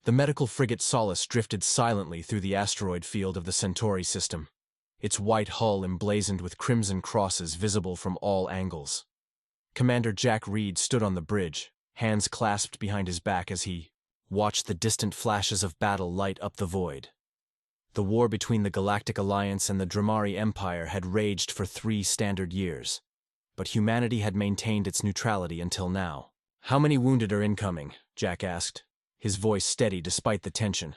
The medical frigate Solace drifted silently through the asteroid field of the Centauri system, its white hull emblazoned with crimson crosses visible from all angles. Commander Jack Reed stood on the bridge, hands clasped behind his back as he watched the distant flashes of battle light up the void. The war between the Galactic Alliance and the Dramari Empire had raged for 3 standard years, but humanity had maintained its neutrality until now. "How many wounded are incoming?" Jack asked, his voice steady despite the tension.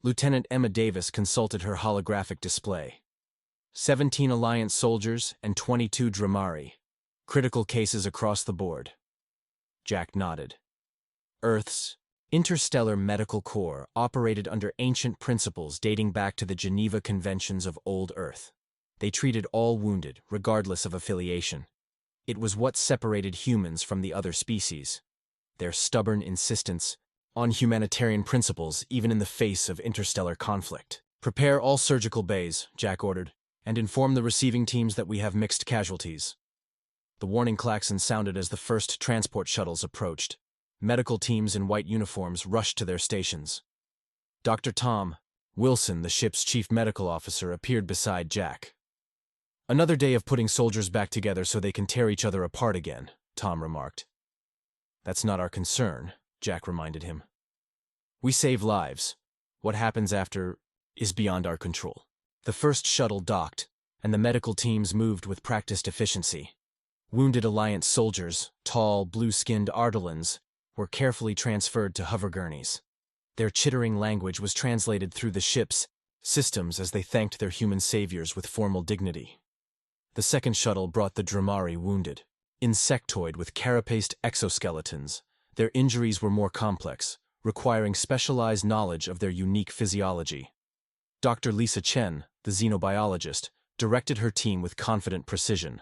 Lieutenant Emma Davis consulted her holographic display. 17 Alliance soldiers and 22 Dramari. Critical cases across the board. Jack nodded. Earth's Interstellar Medical Corps operated under ancient principles dating back to the Geneva Conventions of Old Earth. They treated all wounded, regardless of affiliation. It was what separated humans from the other species. Their stubborn insistence on humanitarian principles even in the face of interstellar conflict. "Prepare all surgical bays," Jack ordered, "and inform the receiving teams that we have mixed casualties." The warning klaxon sounded as the first transport shuttles approached. Medical teams in white uniforms rushed to their stations. Dr. Tom Wilson, the ship's chief medical officer, appeared beside Jack. "Another day of putting soldiers back together so they can tear each other apart again," Tom remarked. "That's not our concern," Jack reminded him. "We save lives. What happens after is beyond our control." The first shuttle docked, and the medical teams moved with practiced efficiency. Wounded Alliance soldiers, tall, blue-skinned Ardalans, were carefully transferred to hover gurneys. Their chittering language was translated through the ship's systems as they thanked their human saviors with formal dignity. The second shuttle brought the Dramari wounded. Insectoid with carapaced exoskeletons, their injuries were more complex, requiring specialized knowledge of their unique physiology. Dr. Lisa Chen, the xenobiologist, directed her team with confident precision.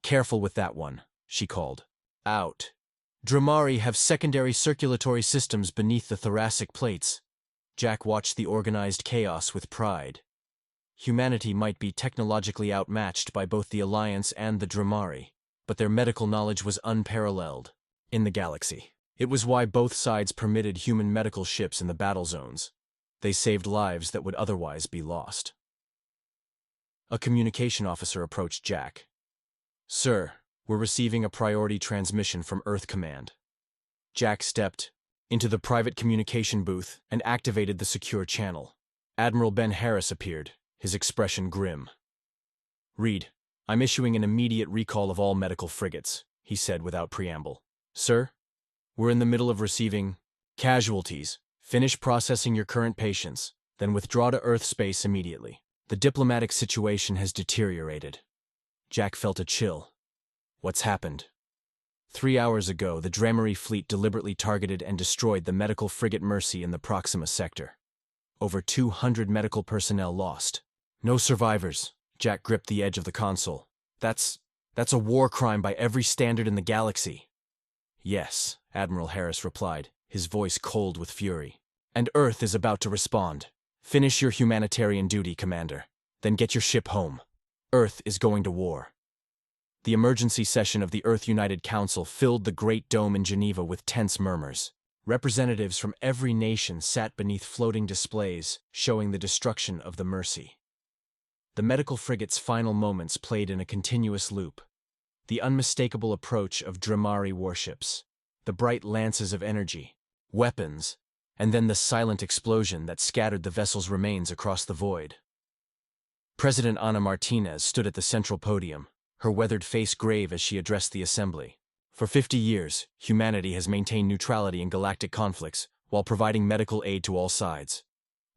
"Careful with that one," she called. "Out. Dramari have secondary circulatory systems beneath the thoracic plates." Jack watched the organized chaos with pride. Humanity might be technologically outmatched by both the Alliance and the Dramari, but their medical knowledge was unparalleled in the galaxy. It was why both sides permitted human medical ships in the battle zones. They saved lives that would otherwise be lost. A communication officer approached Jack. "Sir, we're receiving a priority transmission from Earth Command." Jack stepped into the private communication booth and activated the secure channel. Admiral Ben Harris appeared, his expression grim. "Reed, I'm issuing an immediate recall of all medical frigates," he said without preamble. "Sir, we're in the middle of receiving casualties. Finish processing your current patients, then withdraw to Earth space immediately. The diplomatic situation has deteriorated." Jack felt a chill. What's happened? 3 hours ago, the Dramari fleet deliberately targeted and destroyed the medical frigate Mercy in the Proxima sector. Over 200 medical personnel lost. No survivors. Jack gripped the edge of the console. That's a war crime by every standard in the galaxy." "Yes," Admiral Harris replied, his voice cold with fury. "And Earth is about to respond. Finish your humanitarian duty, Commander. Then get your ship home. Earth is going to war." The emergency session of the Earth United Council filled the Great Dome in Geneva with tense murmurs. Representatives from every nation sat beneath floating displays showing the destruction of the Mercy. The medical frigate's final moments played in a continuous loop. The unmistakable approach of Dramari warships, the bright lances of energy, weapons, and then the silent explosion that scattered the vessel's remains across the void. President Ana Martinez stood at the central podium, her weathered face grave as she addressed the assembly. "For 50 years, humanity has maintained neutrality in galactic conflicts while providing medical aid to all sides.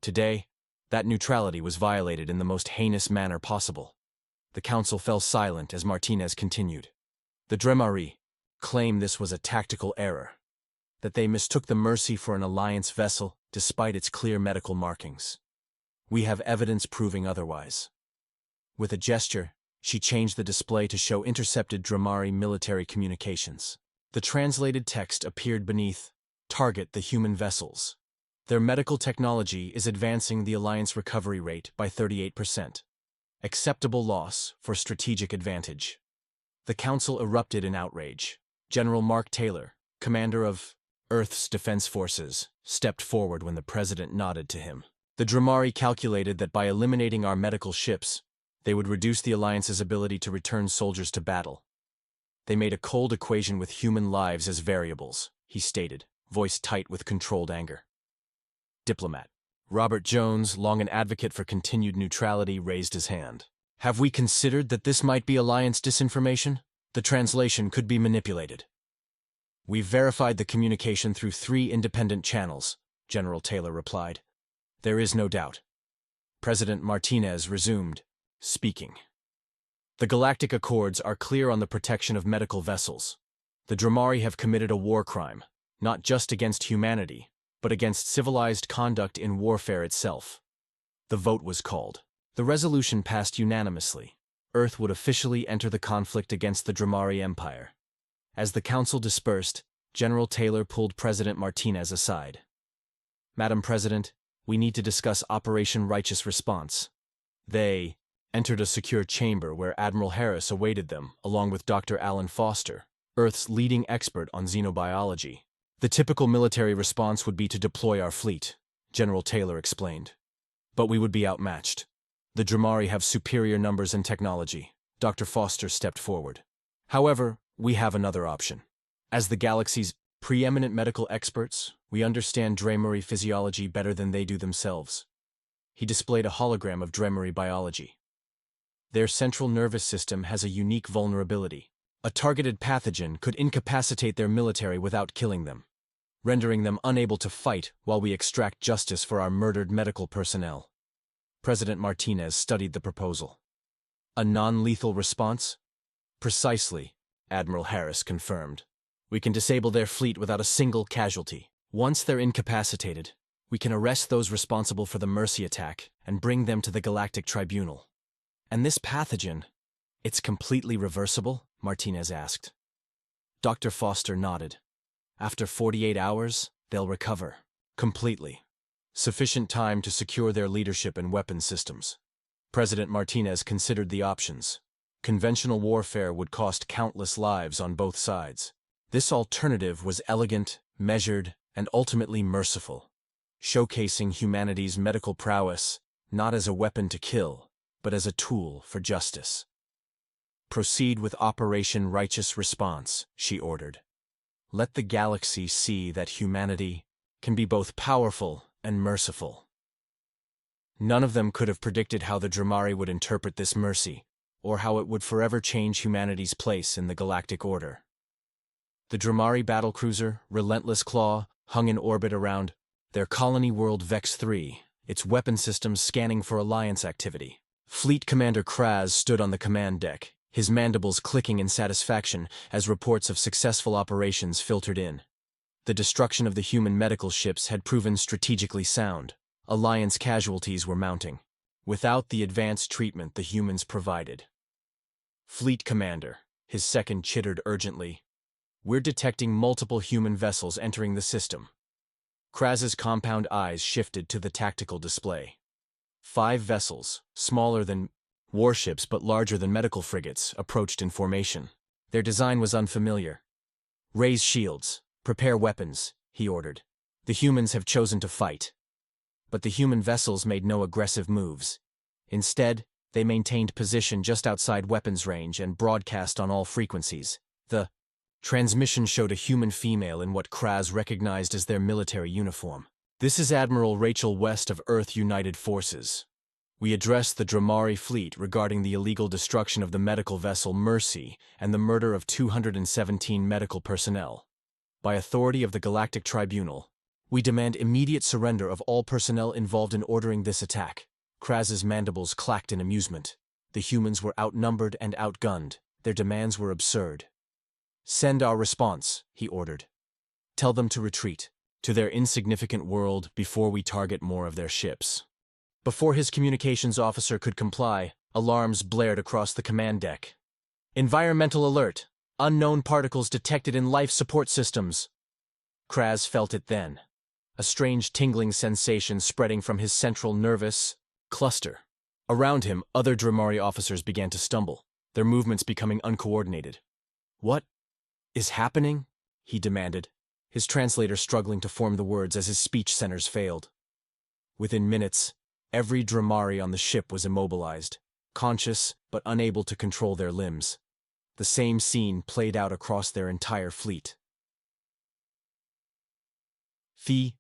Today, that neutrality was violated in the most heinous manner possible." The council fell silent as Martinez continued. "The Dramari claim this was a tactical error, that they mistook the Mercy for an Alliance vessel despite its clear medical markings. We have evidence proving otherwise." With a gesture, she changed the display to show intercepted Dramari military communications. The translated text appeared beneath, "Target the human vessels. Their medical technology is advancing the Alliance recovery rate by 38%. Acceptable loss for strategic advantage." The council erupted in outrage. General Mark Taylor, commander of Earth's Defense Forces, stepped forward when the president nodded to him. The Dramari calculated that by eliminating our medical ships, they would reduce the Alliance's ability to return soldiers to battle. They made a cold equation with human lives as variables, he stated, voice tight with controlled anger. Diplomat. Robert Jones, long an advocate for continued neutrality, raised his hand. Have we considered that this might be Alliance disinformation? The translation could be manipulated. We've verified the communication through 3 independent channels, General Taylor replied. There is no doubt. President Martinez resumed, speaking. The Galactic Accords are clear on the protection of medical vessels. The Dramari have committed a war crime, not just against humanity, but against civilized conduct in warfare itself. The vote was called. The resolution passed unanimously. Earth would officially enter the conflict against the Dramari Empire. As the council dispersed, General Taylor pulled President Martinez aside. Madam President, we need to discuss Operation Righteous Response. They entered a secure chamber where Admiral Harris awaited them, along with Dr. Alan Foster, Earth's leading expert on xenobiology. The typical military response would be to deploy our fleet, General Taylor explained. But we would be outmatched. The Dramari have superior numbers and technology. Dr. Foster stepped forward. However, we have another option. As the galaxy's preeminent medical experts, we understand Dramari physiology better than they do themselves. He displayed a hologram of Dramari biology. Their central nervous system has a unique vulnerability. A targeted pathogen could incapacitate their military without killing them, rendering them unable to fight while we extract justice for our murdered medical personnel. President Martinez studied the proposal. A non-lethal response? Precisely, Admiral Harris confirmed. We can disable their fleet without a single casualty. Once they're incapacitated, we can arrest those responsible for the Mercy attack and bring them to the Galactic Tribunal. And this pathogen, it's completely reversible? Martinez asked. Dr. Foster nodded. After 48 hours, they'll recover. Completely. Sufficient time to secure their leadership and weapon systems. President Martinez considered the options. Conventional warfare would cost countless lives on both sides. This alternative was elegant, measured, and ultimately merciful, showcasing humanity's medical prowess not as a weapon to kill, but as a tool for justice. Proceed with Operation Righteous Response, she ordered. Let the galaxy see that humanity can be both powerful and merciful. None of them could have predicted how the Dramari would interpret this mercy, or how it would forever change humanity's place in the galactic order. The Dramari battlecruiser, Relentless Claw, hung in orbit around their colony world Vex 3, its weapon systems scanning for Alliance activity. Fleet Commander Kraz stood on the command deck, his mandibles clicking in satisfaction as reports of successful operations filtered in. The destruction of the human medical ships had proven strategically sound. Alliance casualties were mounting, without the advanced treatment the humans provided. Fleet Commander, his second chittered urgently. We're detecting multiple human vessels entering the system. Kraz's compound eyes shifted to the tactical display. 5 vessels, smaller than warships but larger than medical frigates, approached in formation. Their design was unfamiliar. Raise shields. Prepare weapons, he ordered. The humans have chosen to fight. But the human vessels made no aggressive moves. Instead, they maintained position just outside weapons range and broadcast on all frequencies. The transmission showed a human female in what Kraz recognized as their military uniform. This is Admiral Rachel West of Earth United Forces. We addressed the Dramari fleet regarding the illegal destruction of the medical vessel Mercy and the murder of 217 medical personnel. By authority of the Galactic Tribunal, we demand immediate surrender of all personnel involved in ordering this attack. Kraz's mandibles clacked in amusement. The humans were outnumbered and outgunned. Their demands were absurd. Send our response, he ordered. Tell them to retreat to their insignificant world before we target more of their ships. Before his communications officer could comply, alarms blared across the command deck. Environmental alert. Unknown particles detected in life support systems. Kraz felt it then. A strange tingling sensation spreading from his central nervous cluster. Around him, other Dramari officers began to stumble, their movements becoming uncoordinated. What is happening? He demanded, his translator struggling to form the words as his speech centers failed. Within minutes, every Dramari on the ship was immobilized, conscious but unable to control their limbs. The same scene played out across their entire fleet. The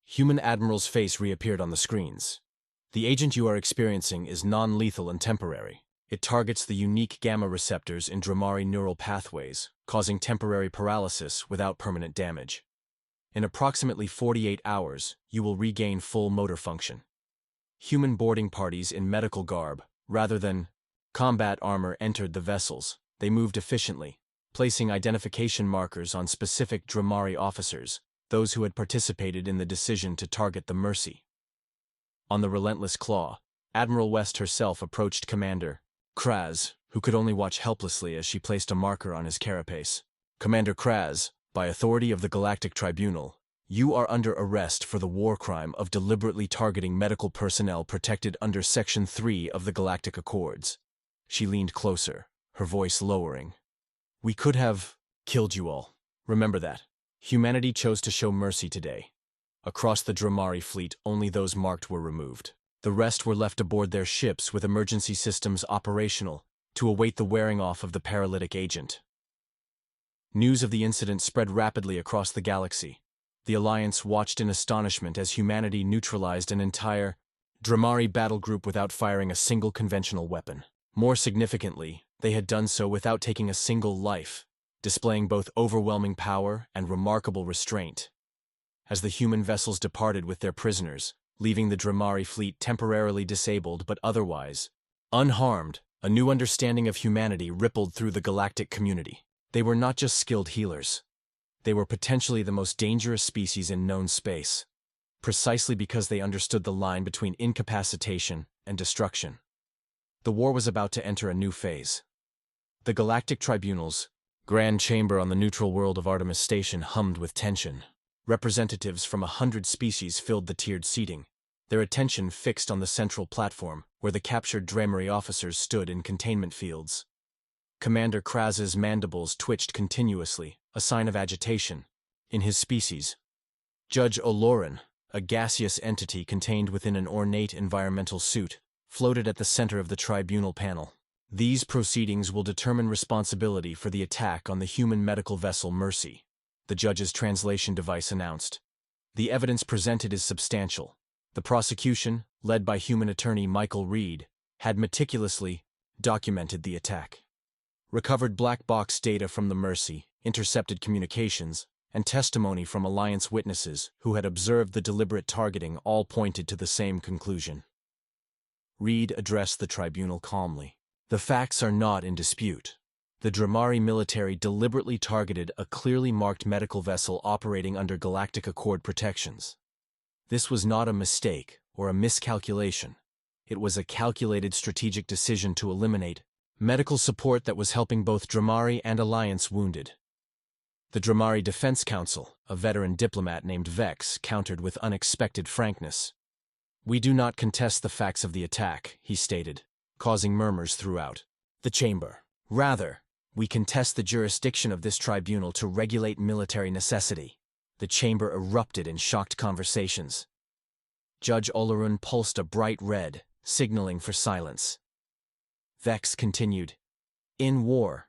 human admiral's face reappeared on the screens. The agent you are experiencing is non-lethal and temporary. It targets the unique gamma receptors in Dramari neural pathways, causing temporary paralysis without permanent damage. In approximately 48 hours, you will regain full motor function. Human boarding parties in medical garb, rather than combat armor, entered the vessels. They moved efficiently, placing identification markers on specific Dramari officers, those who had participated in the decision to target the Mercy. On the relentless claw, Admiral West herself approached Commander Kraz, who could only watch helplessly as she placed a marker on his carapace. Commander Kraz, by authority of the Galactic Tribunal, you are under arrest for the war crime of deliberately targeting medical personnel protected under Section 3 of the Galactic Accords. She leaned closer, her voice lowering. We could have killed you all. Remember that. Humanity chose to show mercy today. Across the Dramari fleet, only those marked were removed. The rest were left aboard their ships with emergency systems operational to await the wearing off of the paralytic agent. News of the incident spread rapidly across the galaxy. The Alliance watched in astonishment as humanity neutralized an entire Dramari battle group without firing a single conventional weapon. More significantly, they had done so without taking a single life, displaying both overwhelming power and remarkable restraint. As the human vessels departed with their prisoners, leaving the Dramari fleet temporarily disabled but otherwise unharmed, a new understanding of humanity rippled through the galactic community. They were not just skilled healers. They were potentially the most dangerous species in known space, precisely because they understood the line between incapacitation and destruction. The war was about to enter a new phase. The Galactic Tribunal's Grand Chamber on the neutral world of Artemis Station hummed with tension. Representatives from 100 species filled the tiered seating, their attention fixed on the central platform, where the captured Dramari officers stood in containment fields. Commander Kraz's mandibles twitched continuously, a sign of agitation. In his species, Judge Oloran, a gaseous entity contained within an ornate environmental suit, floated at the center of the tribunal panel. These proceedings will determine responsibility for the attack on the human medical vessel Mercy, the judge's translation device announced. The evidence presented is substantial. The prosecution, led by human attorney Michael Reed, had meticulously documented the attack. Recovered black box data from the Mercy, intercepted communications, and testimony from Alliance witnesses who had observed the deliberate targeting all pointed to the same conclusion. Reed addressed the tribunal calmly. The facts are not in dispute. The Dramari military deliberately targeted a clearly marked medical vessel operating under Galactic Accord protections. This was not a mistake or a miscalculation. It was a calculated strategic decision to eliminate medical support that was helping both Dramari and Alliance wounded. The Dramari Defense Council, a veteran diplomat named Vex, countered with unexpected frankness. We do not contest the facts of the attack, he stated, causing murmurs throughout the chamber. Rather, we contest the jurisdiction of this tribunal to regulate military necessity. The chamber erupted in shocked conversations. Judge Olerun pulsed a bright red, signaling for silence. Vex continued. In war,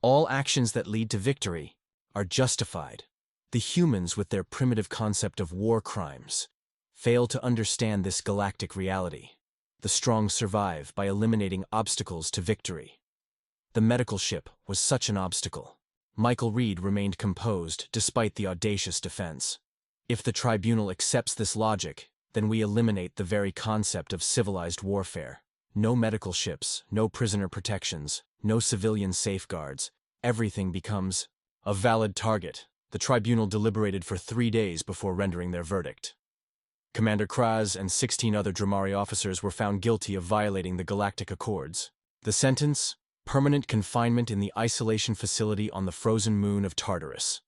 all actions that lead to victory are justified. The humans, with their primitive concept of war crimes, fail to understand this galactic reality. The strong survive by eliminating obstacles to victory. The medical ship was such an obstacle. Michael Reed remained composed despite the audacious defense. If the tribunal accepts this logic, then we eliminate the very concept of civilized warfare. No medical ships, no prisoner protections, no civilian safeguards. Everything becomes a valid target. The tribunal deliberated for 3 days before rendering their verdict. Commander Kraz and 16 other Dramari officers were found guilty of violating the Galactic Accords. The sentence: permanent confinement in the isolation facility on the frozen moon of Tartarus.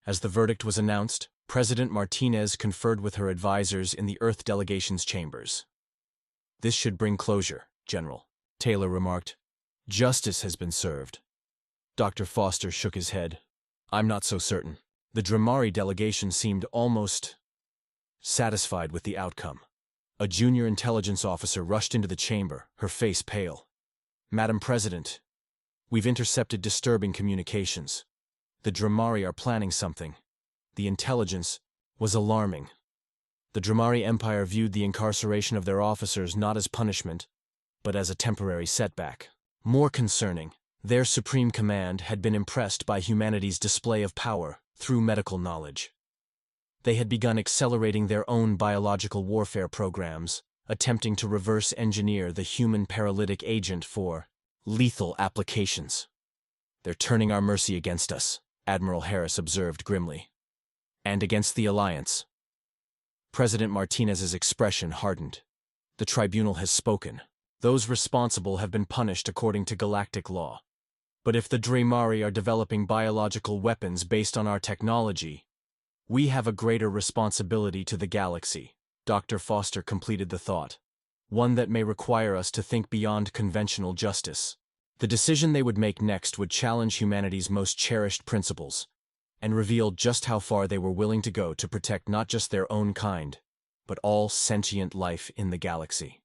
As the verdict was announced, President Martinez conferred with her advisors in the Earth delegation's chambers. This should bring closure, General, Taylor remarked. Justice has been served. Dr. Foster shook his head. I'm not so certain. The Dramari delegation seemed almost satisfied with the outcome. A junior intelligence officer rushed into the chamber, her face pale. "Madam President, we've intercepted disturbing communications. The Dramari are planning something." The intelligence was alarming. The Dramari Empire viewed the incarceration of their officers not as punishment, but as a temporary setback. More concerning, their supreme command had been impressed by humanity's display of power through medical knowledge. They had begun accelerating their own biological warfare programs, attempting to reverse engineer the human paralytic agent for lethal applications. "They're turning our mercy against us," Admiral Harris observed grimly. "And against the Alliance." President Martinez's expression hardened. "The tribunal has spoken. Those responsible have been punished according to galactic law. But if the Dramari are developing biological weapons based on our technology, we have a greater responsibility to the galaxy." Dr. Foster completed the thought. "One that may require us to think beyond conventional justice." The decision they would make next would challenge humanity's most cherished principles, and reveal just how far they were willing to go to protect not just their own kind, but all sentient life in the galaxy.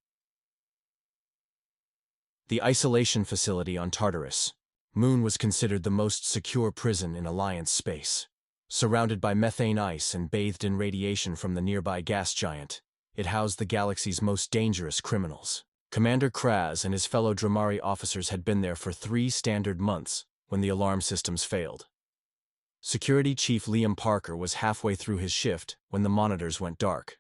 The isolation facility on Tartarus Moon was considered the most secure prison in Alliance space. Surrounded by methane ice and bathed in radiation from the nearby gas giant, it housed the galaxy's most dangerous criminals. Commander Kraz and his fellow Dramari officers had been there for 3 standard months when the alarm systems failed. Security Chief Liam Parker was halfway through his shift when the monitors went dark.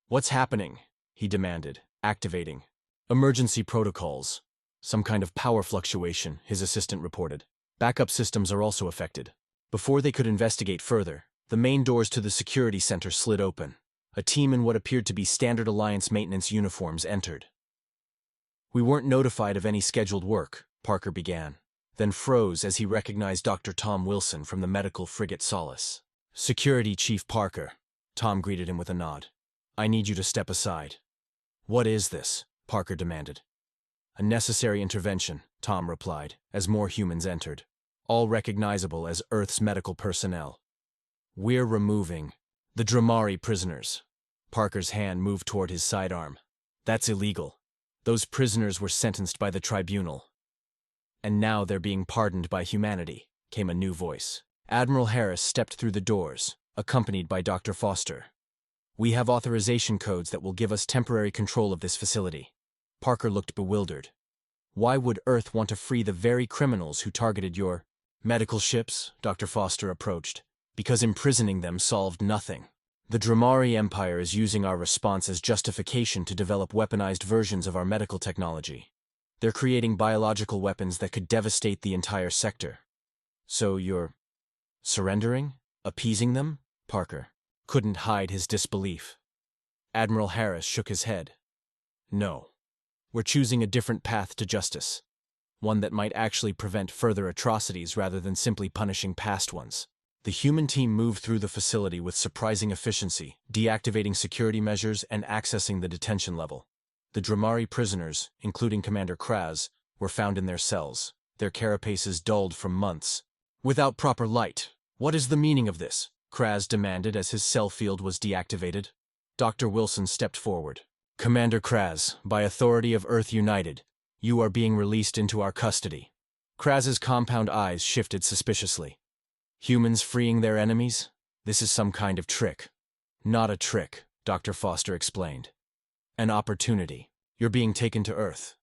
"What's happening?" he demanded, activating emergency protocols. "Some kind of power fluctuation," his assistant reported. "Backup systems are also affected." Before they could investigate further, the main doors to the security center slid open. A team in what appeared to be standard Alliance maintenance uniforms entered. "We weren't notified of any scheduled work," Parker began, then froze as he recognized Dr. Tom Wilson from the medical frigate Solace. "Security Chief Parker," Tom greeted him with a nod. "I need you to step aside." "What is this?" Parker demanded. "A necessary intervention," Tom replied, as more humans entered, all recognizable as Earth's medical personnel. "We're removing the Dramari prisoners." Parker's hand moved toward his sidearm. "That's illegal. Those prisoners were sentenced by the tribunal. And now they're being pardoned by humanity," came a new voice. Admiral Harris stepped through the doors, accompanied by Dr. Foster. "We have authorization codes that will give us temporary control of this facility." Parker looked bewildered. "Why would Earth want to free the very criminals who targeted your medical ships?" Dr. Foster approached. "Because imprisoning them solved nothing. The Dramari Empire is using our response as justification to develop weaponized versions of our medical technology. They're creating biological weapons that could devastate the entire sector." "So you're surrendering? Appeasing them?" Parker couldn't hide his disbelief. Admiral Harris shook his head. "No. We're choosing a different path to justice. One that might actually prevent further atrocities rather than simply punishing past ones." The human team moved through the facility with surprising efficiency, deactivating security measures and accessing the detention level. The Dramari prisoners, including Commander Kraz, were found in their cells, their carapaces dulled from months. "Without proper light. What is the meaning of this?" Kraz demanded as his cell field was deactivated. Dr. Wilson stepped forward. "Commander Kraz, by authority of Earth United, you are being released into our custody." Kraz's compound eyes shifted suspiciously. "Humans freeing their enemies? This is some kind of trick." "Not a trick," Dr. Foster explained. "An opportunity. You're being taken to Earth."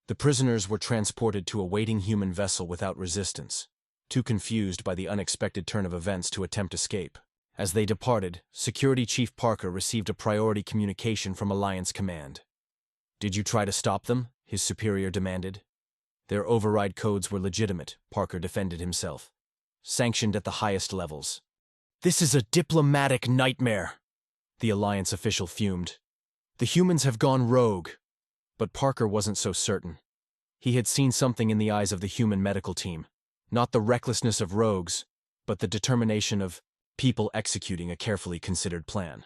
The prisoners were transported to a waiting human vessel without resistance, too confused by the unexpected turn of events to attempt escape. As they departed, Security Chief Parker received a priority communication from Alliance Command. "Did you try to stop them?" his superior demanded. "Their override codes were legitimate," Parker defended himself. "Sanctioned at the highest levels." "This is a diplomatic nightmare," the Alliance official fumed. "The humans have gone rogue." But Parker wasn't so certain. He had seen something in the eyes of the human medical team. Not the recklessness of rogues, but the determination of people executing a carefully considered plan.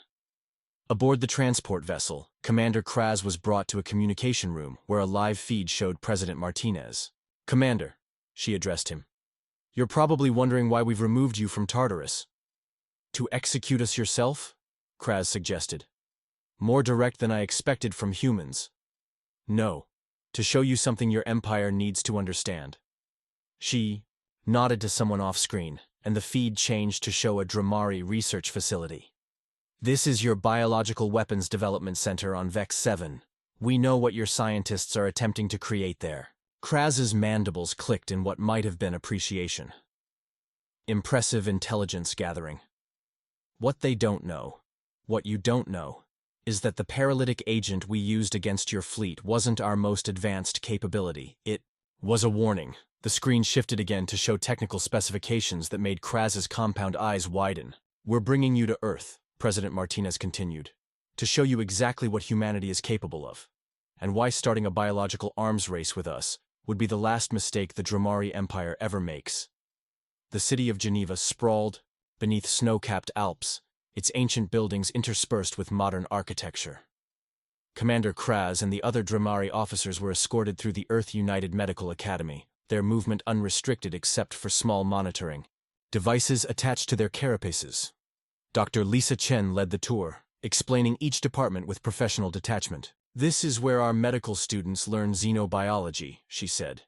Aboard the transport vessel, Commander Kraz was brought to a communication room where a live feed showed President Martinez. "Commander," she addressed him. You're probably wondering why we've removed you from Tartarus. To execute us yourself? Kraz suggested. More direct than I expected from humans. No. To show you something your empire needs to understand. She nodded to someone off-screen, and the feed changed to show a Dramari research facility. This is your Biological Weapons Development Center on Vex 7. We know what your scientists are attempting to create there. Kraz's mandibles clicked in what might have been appreciation. Impressive intelligence gathering. What they don't know, what you don't know, is that the paralytic agent we used against your fleet wasn't our most advanced capability. It was a warning. The screen shifted again to show technical specifications that made Kraz's compound eyes widen. We're bringing you to Earth, President Martinez continued, to show you exactly what humanity is capable of, and why starting a biological arms race with us would be the last mistake the Dramari Empire ever makes. The city of Geneva sprawled beneath snow-capped Alps, its ancient buildings interspersed with modern architecture. Commander Kraz and the other Dramari officers were escorted through the Earth United Medical Academy, their movement unrestricted except for small monitoring devices attached to their carapaces. Dr. Lisa Chen led the tour, explaining each department with professional detachment. This is where our medical students learn xenobiology, she said,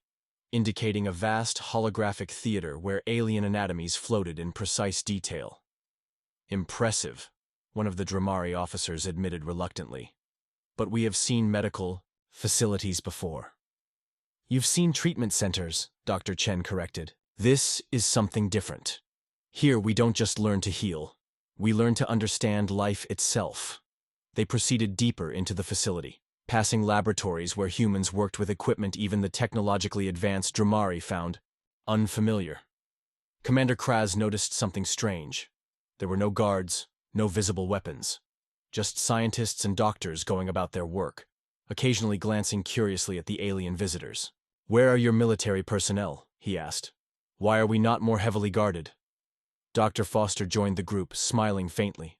indicating a vast holographic theater where alien anatomies floated in precise detail. Impressive, one of the Dramari officers admitted reluctantly. But we have seen medical facilities before. You've seen treatment centers, Dr. Chen corrected. This is something different. Here we don't just learn to heal. We learn to understand life itself. They proceeded deeper into the facility, passing laboratories where humans worked with equipment even the technologically advanced Dramari found unfamiliar. Commander Kraz noticed something strange. There were no guards, no visible weapons. Just scientists and doctors going about their work, occasionally glancing curiously at the alien visitors. Where are your military personnel? He asked. Why are we not more heavily guarded? Dr. Foster joined the group, smiling faintly.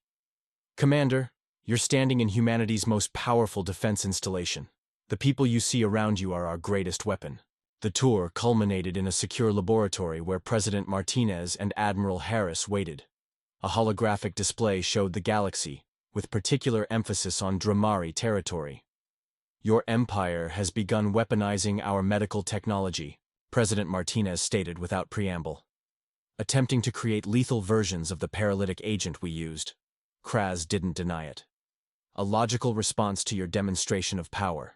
Commander, you're standing in humanity's most powerful defense installation. The people you see around you are our greatest weapon. The tour culminated in a secure laboratory where President Martinez and Admiral Harris waited. A holographic display showed the galaxy, with particular emphasis on Dramari territory. Your empire has begun weaponizing our medical technology, President Martinez stated without preamble. Attempting to create lethal versions of the paralytic agent we used. Kraz didn't deny it. A logical response to your demonstration of power.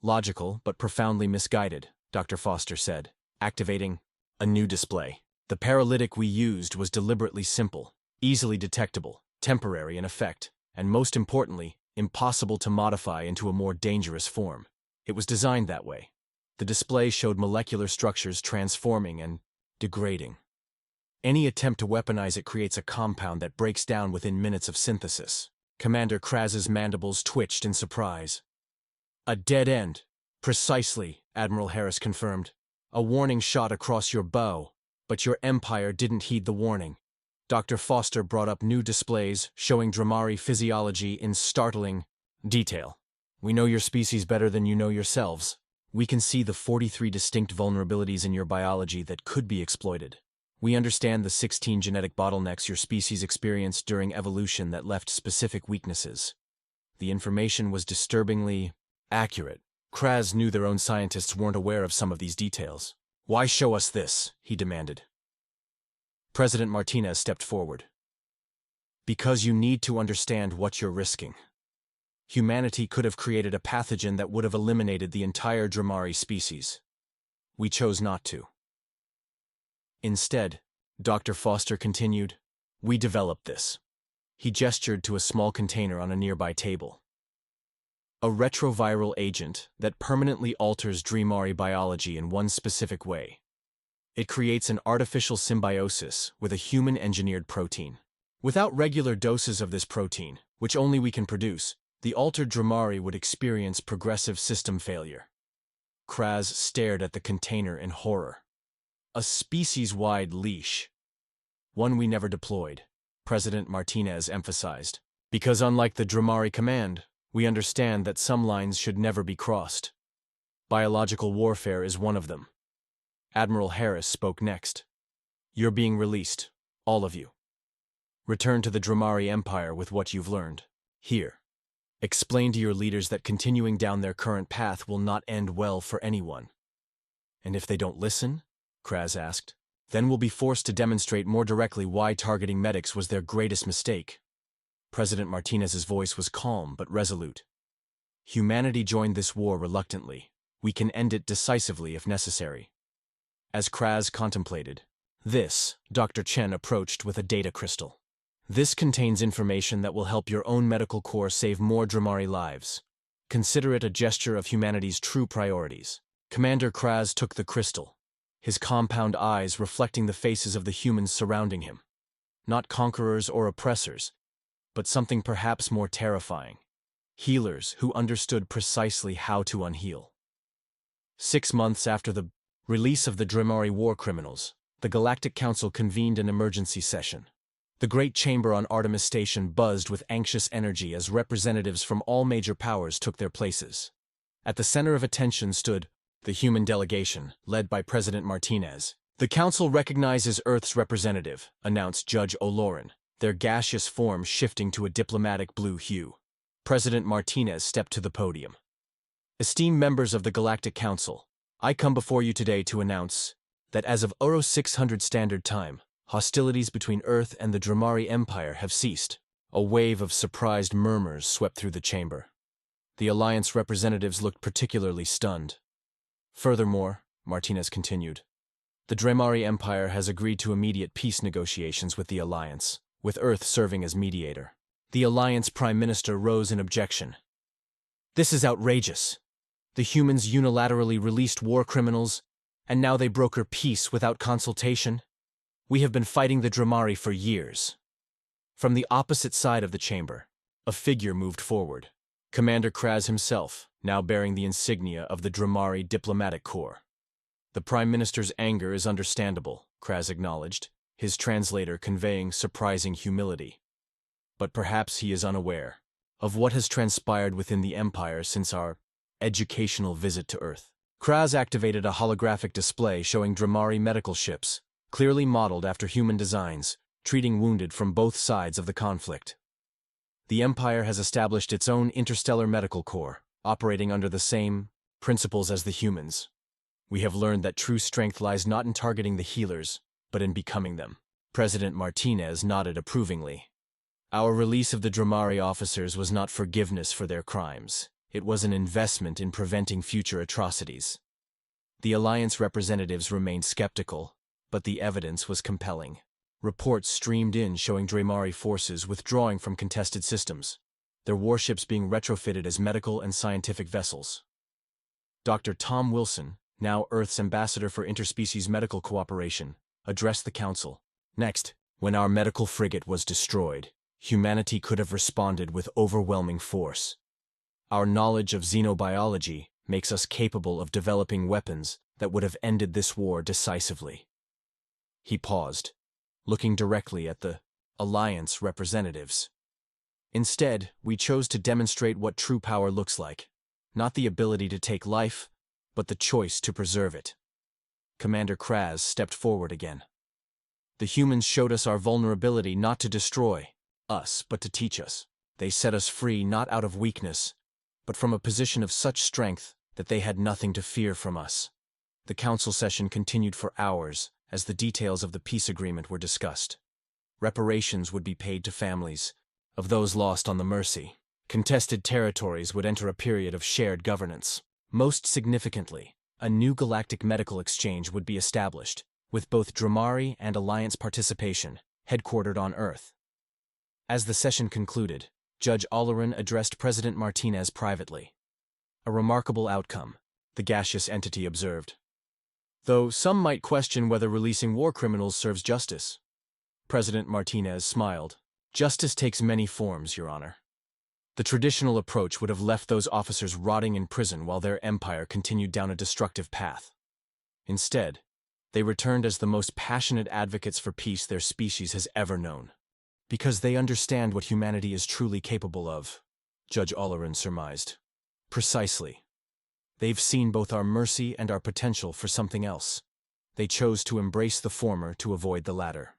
Logical, but profoundly misguided, Dr. Foster said, activating a new display. The paralytic we used was deliberately simple, easily detectable, temporary in effect, and most importantly, impossible to modify into a more dangerous form. It was designed that way. The display showed molecular structures transforming and degrading. Any attempt to weaponize it creates a compound that breaks down within minutes of synthesis. Commander Kraz's mandibles twitched in surprise. A dead end. Precisely, Admiral Harris confirmed. A warning shot across your bow, but your empire didn't heed the warning. Dr. Foster brought up new displays showing Dramari physiology in startling detail. We know your species better than you know yourselves. We can see the 43 distinct vulnerabilities in your biology that could be exploited. We understand the 16 genetic bottlenecks your species experienced during evolution that left specific weaknesses. The information was disturbingly accurate. Kraz knew their own scientists weren't aware of some of these details. Why show us this? He demanded. President Martinez stepped forward. Because you need to understand what you're risking. Humanity could have created a pathogen that would have eliminated the entire Dramari species. We chose not to. Instead, Dr. Foster continued, we developed this. He gestured to a small container on a nearby table. A retroviral agent that permanently alters Dramari biology in one specific way. It creates an artificial symbiosis with a human-engineered protein. Without regular doses of this protein, which only we can produce, the altered Dramari would experience progressive system failure. Kraz stared at the container in horror. A species-wide leash. One we never deployed, President Martinez emphasized. Because unlike the Dramari command, we understand that some lines should never be crossed. Biological warfare is one of them. Admiral Harris spoke next. You're being released, all of you. Return to the Dramari Empire with what you've learned. Here. Explain to your leaders that continuing down their current path will not end well for anyone. And if they don't listen? Kraz asked. Then we'll be forced to demonstrate more directly why targeting medics was their greatest mistake. President Martinez's voice was calm but resolute. Humanity joined this war reluctantly. We can end it decisively if necessary. As Kraz contemplated, Dr. Chen approached with a data crystal. This contains information that will help your own medical corps save more Dramari lives. Consider it a gesture of humanity's true priorities. Commander Kraz took the crystal, his compound eyes reflecting the faces of the humans surrounding him. Not conquerors or oppressors, but something perhaps more terrifying. Healers who understood precisely how to unheal. 6 months after the release of the Dramari war criminals, the Galactic Council convened an emergency session. The Great Chamber on Artemis Station buzzed with anxious energy as representatives from all major powers took their places. At the center of attention stood the human delegation, led by President Martinez. The Council recognizes Earth's representative, announced Judge O'Loren, their gaseous form shifting to a diplomatic blue hue. President Martinez stepped to the podium. Esteemed members of the Galactic Council, I come before you today to announce that as of Euro 600 Standard Time, hostilities between Earth and the Dramari Empire have ceased. A wave of surprised murmurs swept through the chamber. The Alliance representatives looked particularly stunned. Furthermore, Martinez continued, the Dramari Empire has agreed to immediate peace negotiations with the Alliance, with Earth serving as mediator. The Alliance Prime Minister rose in objection. This is outrageous. The humans unilaterally released war criminals, and now they broker peace without consultation? We have been fighting the Dramari for years. From the opposite side of the chamber, a figure moved forward. Commander Kraz himself, now bearing the insignia of the Dramari Diplomatic Corps. The Prime Minister's anger is understandable, Kraz acknowledged, his translator conveying surprising humility. But perhaps he is unaware of what has transpired within the Empire since our educational visit to Earth. Kraz activated a holographic display showing Dramari medical ships, clearly modeled after human designs, treating wounded from both sides of the conflict. The Empire has established its own interstellar medical corps, operating under the same principles as the humans. We have learned that true strength lies not in targeting the healers, but in becoming them. President Martinez nodded approvingly. Our release of the Dramari officers was not forgiveness for their crimes. It was an investment in preventing future atrocities. The Alliance representatives remained skeptical, but the evidence was compelling. Reports streamed in showing Dramari forces withdrawing from contested systems, their warships being retrofitted as medical and scientific vessels. Dr. Tom Wilson, now Earth's ambassador for interspecies medical cooperation, addressed the Council. Next, when our medical frigate was destroyed, humanity could have responded with overwhelming force. Our knowledge of xenobiology makes us capable of developing weapons that would have ended this war decisively. He paused, looking directly at the Alliance representatives. Instead, we chose to demonstrate what true power looks like, not the ability to take life, but the choice to preserve it. Commander Kraz stepped forward again. The humans showed us our vulnerability not to destroy us, but to teach us. They set us free not out of weakness, but from a position of such strength that they had nothing to fear from us. The council session continued for hours as the details of the peace agreement were discussed. Reparations would be paid to families of those lost on the Mercy. Contested territories would enter a period of shared governance. Most significantly, a new galactic medical exchange would be established, with both Dramari and Alliance participation, headquartered on Earth. As the session concluded, Judge O'Loren addressed President Martinez privately. A remarkable outcome, the gaseous entity observed. Though some might question whether releasing war criminals serves justice. President Martinez smiled. Justice takes many forms, Your Honor. The traditional approach would have left those officers rotting in prison while their empire continued down a destructive path. Instead, they returned as the most passionate advocates for peace their species has ever known. Because they understand what humanity is truly capable of, Judge O'Loren surmised. Precisely. They've seen both our mercy and our potential for something else. They chose to embrace the former to avoid the latter.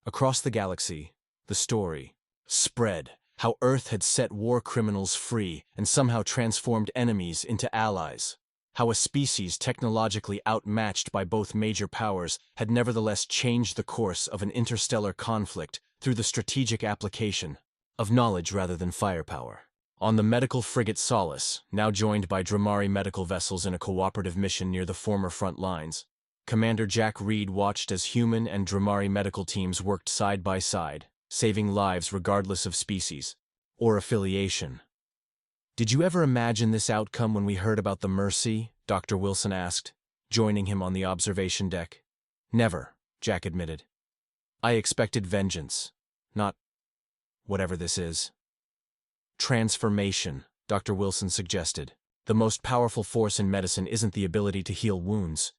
Across the galaxy, the story spread how Earth had set war criminals free and somehow transformed enemies into allies. How a species technologically outmatched by both major powers had nevertheless changed the course of an interstellar conflict through the strategic application of knowledge rather than firepower. On the medical frigate Solace, now joined by Dramari medical vessels in a cooperative mission near the former front lines, Commander Jack Reed watched as human and Dramari medical teams worked side by side, saving lives regardless of species or affiliation. "Did you ever imagine this outcome when we heard about the Mercy?" Dr. Wilson asked, joining him on the observation deck. "Never," Jack admitted. "I expected vengeance, not whatever this is." "Transformation," Dr. Wilson suggested. "The most powerful force in medicine isn't the ability to heal wounds.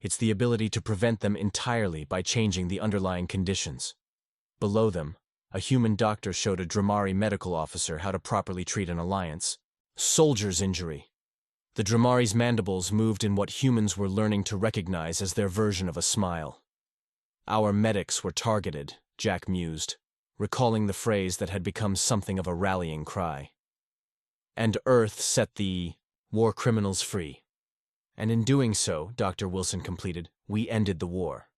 It's the ability to prevent them entirely by changing the underlying conditions." Below them, a human doctor showed a Dramari medical officer how to properly treat an Alliance soldier's injury. The Dramari's mandibles moved in what humans were learning to recognize as their version of a smile. "Our medics were targeted," Jack mused, recalling the phrase that had become something of a rallying cry. "And Earth set the war criminals free. And in doing so," Dr. Wilson completed, "we ended the war."